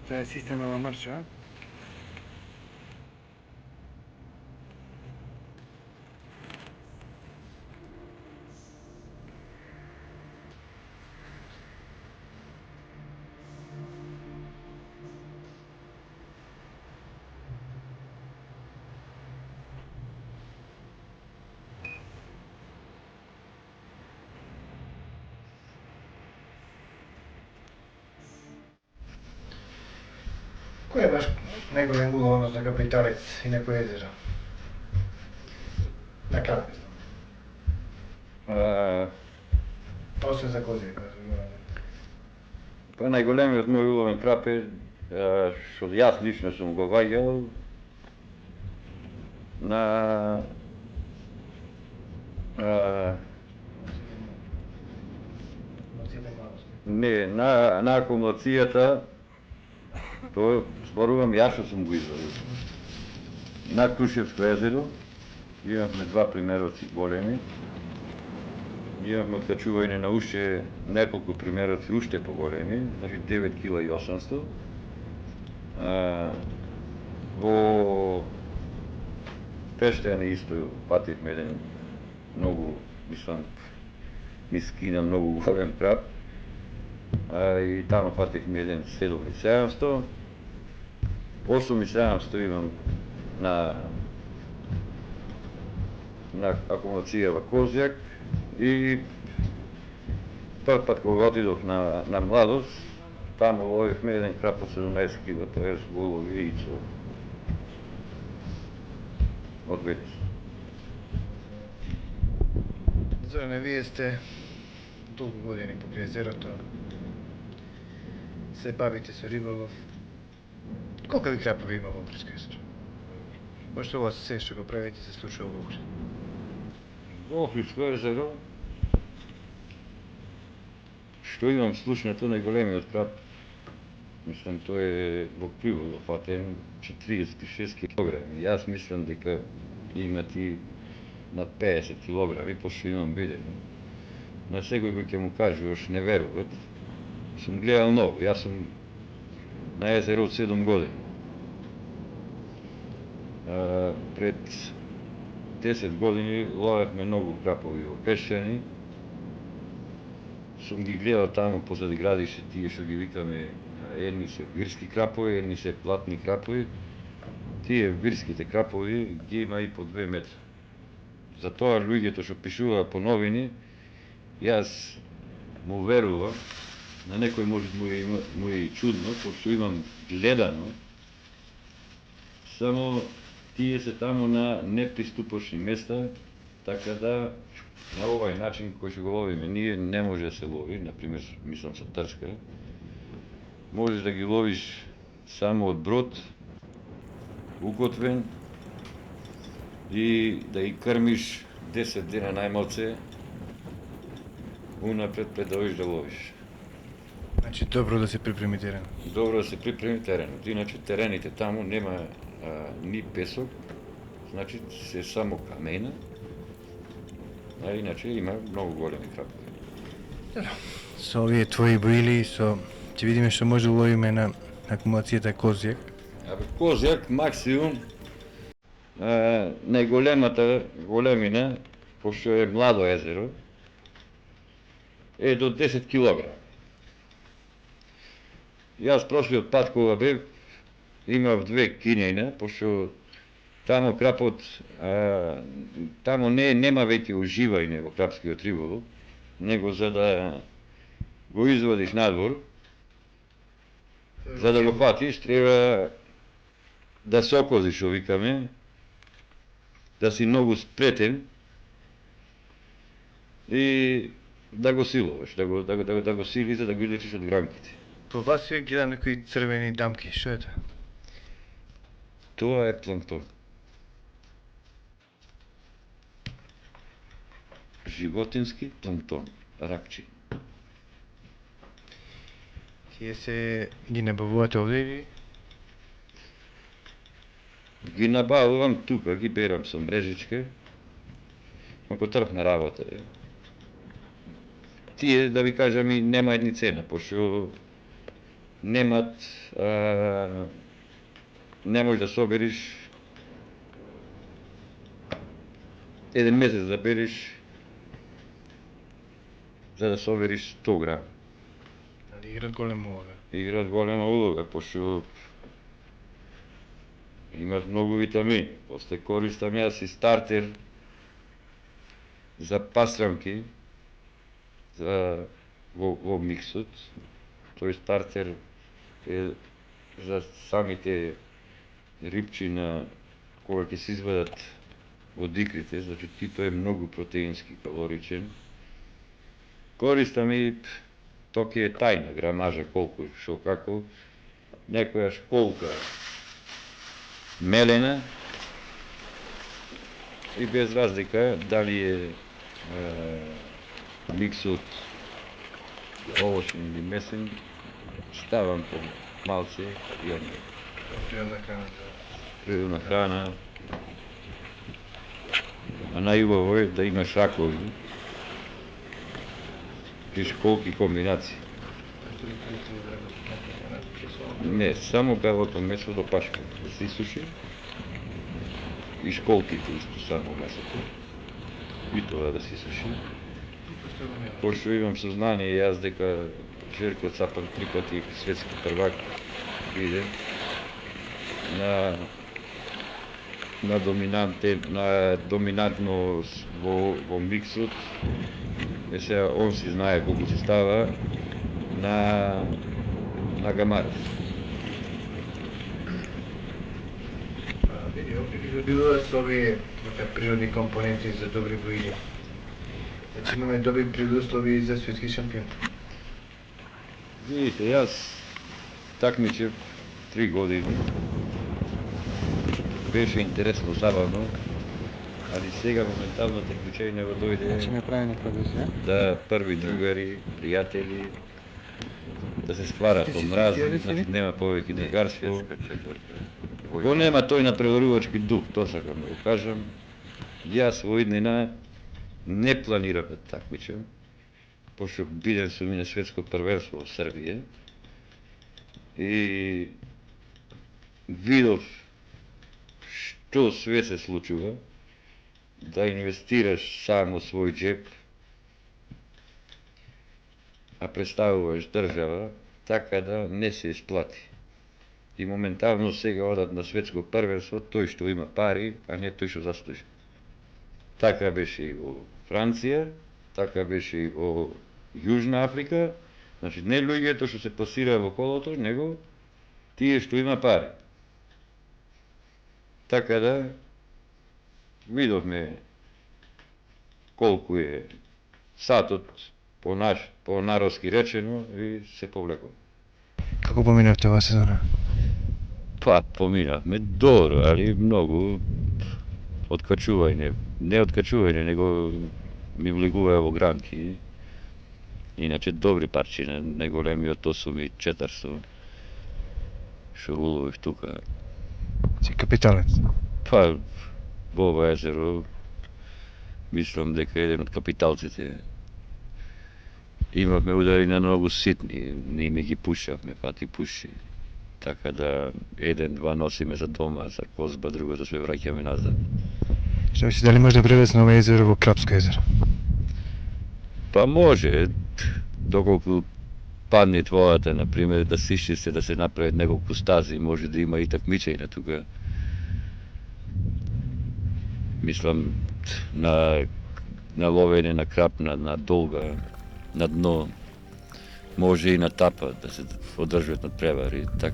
Тоа е системна марша. Кој е баш најголем улов на капиталец и на кој езеро? На кратко. Освен за Козјак, Па најголемиот мој уловен крап е што јас лично сум го ваѓал на не, на акумулацијата, тоа зборувам јас што сум го извадил. На Крушевско езеро имавме два примероци големи. Имавме откачување на уште неколку примероци уште поголеми, значи 9,8 кг. Во Пештене исто пативме еден многу, мислам, ми скина многу голем крап. И таму пативме еден 7,700. 8,700 имам на акумулација во Козјак. И прв пат кога отидов на Младост, таму ловивме еден крап од 17 кг, тоа е го улови Ицо од Бет. Зоране, вие сте толку години покрај езерото, се бавите со риболов. Колкави крапови има во Охридско езеро? Пошто ова се што го правите се случува во Охрид? Во Охридско езеро, што имам слушнато, најголемиот крап, мислам, тој е во Криволо фатен 46 кг. Јас мислам дека има ти над 50 кг, пошто имам видено. На секој кој ќе му кажуваш не веруваат. Сум гледал многу, јас сум на езеро од 7 години. Пред 10 години ловевме многу крапови во Пештени. Сум ги гледал таму позади градище, тие што ги викаме, едни се вирски крапови, едни се платни крапови. Тие вирските крапови ги има и по 2 метра. Затоа луѓето што пишуваа по новини, јас му верувам, на некој може му е и чудно, пошто имам гледано, само тие се таму на неприступочни места, така да на овај начин кој што го ловиме ние не може да се лови, например, мислам со трчка. Можеш да ги ловиш само од брод, уготвен, и да ги крмиш 10 дена најмалце унапред пред да одиш да ловиш. Значи добро да се припреми теренот. Добро да се припреми теренот, иначе терените таму нема ни песок, значи се само камена, а иначе има многу големи крапови. Со овие твои брили, ќе видиме што може да ловиме на акумулацијата Козјак. Козјак максимум најголемата големина, пошто е младо езеро, е до 10 кг. Јас прошлиот пат кога бев, имав 2 кинејна, пошто таму крапот, таму нема веќе уживање во крапскиот риболов, него за да го извадиш надвор, за да го фатиш, треба да се окозиш, што викаме, да си многу спретен и да го силуваш, да го сили за да го излечиш од гранките. По вас ја гледам некои црвени дамки, што е тоа? Тоа е планктон. Животински планктон, ракчи. Тие се ги набавувате овде или? Ги набавувам тука, ги берам со мрежичка, ако трпна работа е. Тие, да ви кажам, и нема едни цена, пошто немат, не можеш да собериш еден месец да береш за да собериш 100 грами. Али играт голема улога. Играт голема улога, пошто имат многу витамини. После користам јас и стартер за пастрамки во миксот. Тој стартер е за самите рипчи на кога ќе се извадат од икрите, значи тој е многу протеински, калоричен. Користам и тоа ќе е тајна грамажа колку, што како, некоја школка мелена и без разлика дали е миксот овошен или месен, ставам по малце и онде. Природна храна. Природна храна. А најубаво е да имаш ракови и школки комбинации. Не, само белото месо до пашка да се исуши и школките исто само месото. И тоа да се исуши. Пошто имам сознание јас дека Жерко Цапан 3 пати светски првак биде на доминантно во миксот. Сега он си знае колку се става на гамаров. Види, опреки добиваат со овие природни компоненти за добри бои. Значи имаме добри предуслови за светски шампион. Видите, јас такмичев 3 години. Беше интересно, забавно, али сега моментално такмичење дојде. Значи ме прави некоја визија. Да, први другари, пријатели, да се стварат омрази, значи нема повеќе другарство. Го нема тој напредувачки дух, тоа сакам да го кажам. Јас во иднина не планирам да такмичам, пошто биден сум и на светско првенство во Србија и видов што све се случува, да инвестираш само свој джеб, а представуваш држава, така да не се исплати. И моментално сега одат на светско првенство тој што има пари, а не тој што заслужи. Така беше и во Франција, така беше и во Јужна Африка, значи не луѓето што се пласираат во колото, него тие што има пари. Така да видовме колку е сатот по народски речено и се повлеко. Како поминавте оваа сезона? Па, поминавме добро, али многу откачување. Не откачување, него ми влегуваа во гранки. Иначе добри парчиња, најголемиот 8400 што уловив тука. Си капиталец. Па, во ова езеро, мислам дека еден од капиталците. Имавме удари на многу ситни, ние ми ги пушавме, па ти пуши. Така да, 1-2 носиме за дома, за козба, другото се враќаме назад. Што мислиш, дали може да превезне ова езеро во Крапско езеро? Па може, доколку падне твојата, например, да се исчисти, да се направат неколку стази, може да има и такмичење тука. Мислам, на ловење на крап, на долга, на дно, може и на тапа да се одржуваат надпревари, така